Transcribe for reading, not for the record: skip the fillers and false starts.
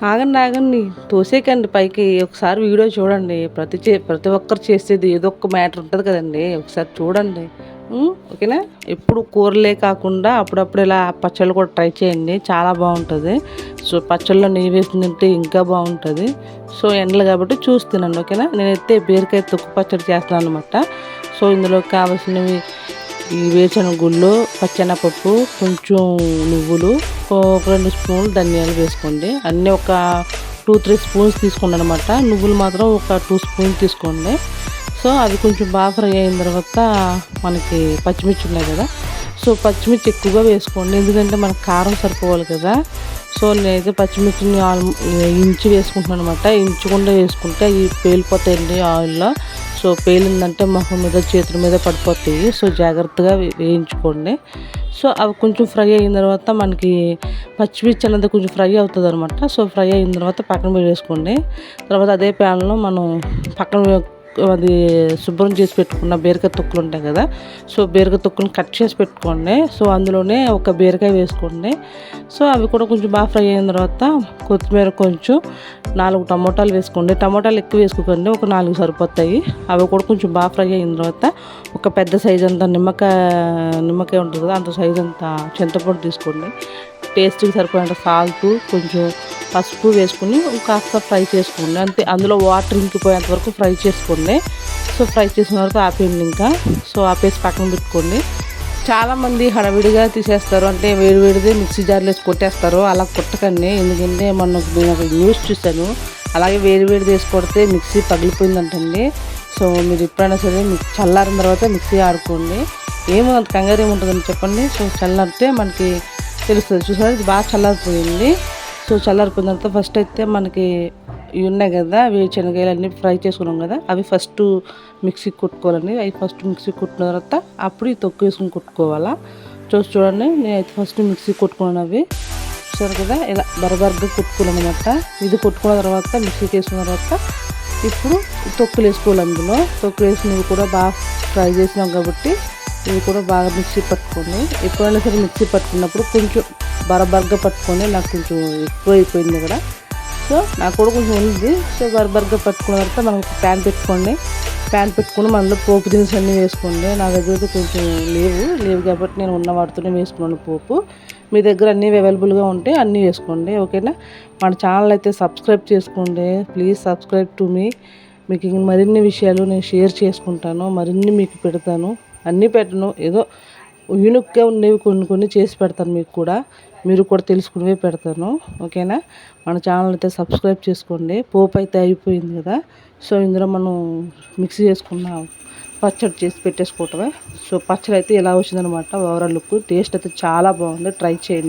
ఆగండి ఆగండి, తోసేకండి పైకి. ఒకసారి వీడియో చూడండి. ప్రతి ఒక్కరు చేసేది ఏదో ఒక మ్యాటర్ ఉంటుంది కదండి, ఒకసారి చూడండి. ఓకేనా. ఎప్పుడు కూరలే కాకుండా అప్పుడప్పుడు ఇలా పచ్చళ్ళు కూడా ట్రై చేయండి, చాలా బాగుంటుంది. సో పచ్చళ్ళలో నెయ్యి వేసి తింటే ఇంకా బాగుంటుంది. సో ఎండలు కాబట్టి చూస్తున్నాను. ఓకేనా. నేనైతే బీరకాయ తొక్కు పచ్చడి చేస్తున్నాను అనమాట. సో ఇందులో కావాల్సినవి ఈ వేరుశనగ గుళ్ళు, పచ్చెనపప్పు, కొంచెం నువ్వులు, ఒక 2 స్పూన్లు ధనియాలు వేసుకోండి. అన్నీ ఒక 2-3 స్పూన్స్ తీసుకోండి అనమాట. నువ్వులు మాత్రం ఒక 2 స్పూన్స్ తీసుకోండి. సో అవి కొంచెం బాగా ఫ్రై అయిన తర్వాత మనకి పచ్చిమిర్చి ఉన్నాయి కదా, సో పచ్చిమిర్చి ఎక్కువగా వేసుకోండి, ఎందుకంటే మనకు కారం సరిపోవాలి కదా. సో నేనైతే పచ్చిమిర్చిని ఇంచి వేసుకుంటున్నాను అనమాట. ఇంచకుండా వేసుకుంటే ఇవి పేలిపోతాయండి ఆయిల్లో. సో పేలిందంటే మొహం మీద చేతుల మీద పడిపోతాయి. సో జాగ్రత్తగా వేయించుకోండి. సో అవి కొంచెం ఫ్రై అయిన తర్వాత మనకి పచ్చిమిర్చి అనేది కొంచెం ఫ్రై అవుతుంది అనమాట. సో ఫ్రై అయిన తర్వాత పక్కన పెట్టేసుకోండి. తర్వాత అదే ప్యాన్లో మనం పక్కన అది శుభ్రం చేసి పెట్టుకున్న బీరకాయ తొక్కులు ఉంటాయి కదా, సో బీరకాయ తొక్కులను కట్ చేసి పెట్టుకోండి. సో అందులోనే ఒక బీరకాయ వేసుకోండి. సో అవి కూడా కొంచెం బాగా ఫ్రై అయిన తర్వాత కొత్తిమీర, కొంచెం 4 టమోటాలు వేసుకోండి. టమోటాలు ఎక్కువ వేసుకోకండి, ఒక 4 సరిపోతాయి. అవి కూడా కొంచెం బాగా ఫ్రై అయిన తర్వాత ఒక పెద్ద సైజ్ అంతా నిమ్మకాయ ఉంటుంది కదా, అంత సైజ్ అంతా చింతపండు తీసుకోండి. టేస్ట్కి సరిపోయినంత సాల్ట్, కొంచెం పసుపు వేసుకుని కాస్త ఫ్రై చేసుకోండి. అంతే, అందులో వాటర్ ఇంకిపోయేంత వరకు ఫ్రై చేసుకోండి. సో ఫ్రై చేసిన తర్వాత ఆపేయండి ఇంకా. సో ఆపేసి పక్కన పెట్టుకోండి. చాలామంది హడావిడిగా తీసేస్తారు, అంటే వేడివేడిదే మిక్సీ జార్లో వేసి కొట్టేస్తారు. అలా కొట్టకండి, ఎందుకంటే నేను ఒక న్యూస్ చూశాను, అలాగే వేడివేడిది వేసి కొడితే మిక్సీ పగిలిపోయిందంటండి. సో మీరు ఎప్పుడైనా సరే చల్లారిన తర్వాత మిక్సీ ఆడుకోండి. ఏముంది కంగారు ఏముంటుందని చెప్పండి. సో చల్లారితే మనకి తెలుస్తుంది. చూసారా, ఇది బాగా చల్లారిపోయింది. సో చల్లారిపోయిన తర్వాత ఫస్ట్ అయితే మనకి ఇవి ఉన్నాయి కదా, శనగకాయలు అన్నీ ఫ్రై చేసుకున్నాం కదా, అవి ఫస్ట్ మిక్సీ కొట్టుకోవాలండి. అవి ఫస్ట్ మిక్సీ కొట్టిన తర్వాత అప్పుడు ఈ తొక్కు వేసుకుని కొట్టుకోవాలా. చూడండి, నేనైతే ఫస్ట్ మిక్సీ కొట్టుకున్నాను. అవి చూసారు కదా, ఇలా బరబరగా కొట్టుకున్నాను అనమాట. ఇది కొట్టుకున్న తర్వాత మిక్సీకి వేసుకున్న తర్వాత ఇప్పుడు తొక్కులు వేసుకోవాలి. అందులో తొక్కులు వేసినవి కూడా బాగా ఫ్రై చేసినాం కాబట్టి ఇవి కూడా బాగా మిక్సీ పట్టుకోండి. ఎప్పుడైనా సరే మిక్సీ పట్టుకున్నప్పుడు కొంచెం బరబరగా పట్టుకొని, నాకు కొంచెం ఎక్కువ అయిపోయింది ఇక్కడ. సో నాకు కూడా కొంచెం ఉంది. సో బరబరగా పట్టుకున్న తర్వాత మనం ప్యాన్ పెట్టుకోండి. ప్యాన్ పెట్టుకుని మనలో పోపు దినుసులు అన్నీ వేసుకోండి. నా దగ్గర అయితే కొంచెం లేవు కాబట్టి నేను ఉన్న వాటితోనే వేసుకున్నాను పోపు. మీ దగ్గర అన్నీ అవైలబుల్గా ఉంటే అన్నీ వేసుకోండి. ఓకేనా. మన ఛానల్ అయితే సబ్స్క్రైబ్ చేసుకోండి, ప్లీజ్ సబ్స్క్రైబ్ టు మీ. మీకు మరిన్ని విషయాలు నేను షేర్ చేసుకుంటాను, మరిన్ని మీకు పెడతాను. అన్నీ పెట్టను, ఏదో యూనిక్గా ఉండేవి కొన్ని చేసి పెడతాను మీకు కూడా, మీరు కూడా తెలుసుకునేవి పెడతాను. ఓకేనా. మన ఛానల్ అయితే సబ్స్క్రైబ్ చేసుకోండి. పోపు అయితే అయిపోయింది కదా. సో ఇందులో మనం మిక్సీ చేసుకున్న పచ్చడి చేసి పెట్టేసుకోవటమే. సో పచ్చడి అయితే ఇలా వచ్చిందనమాట. ఓవరాల్ లుక్ టేస్ట్ అయితే చాలా బాగుంది, ట్రై చేయండి.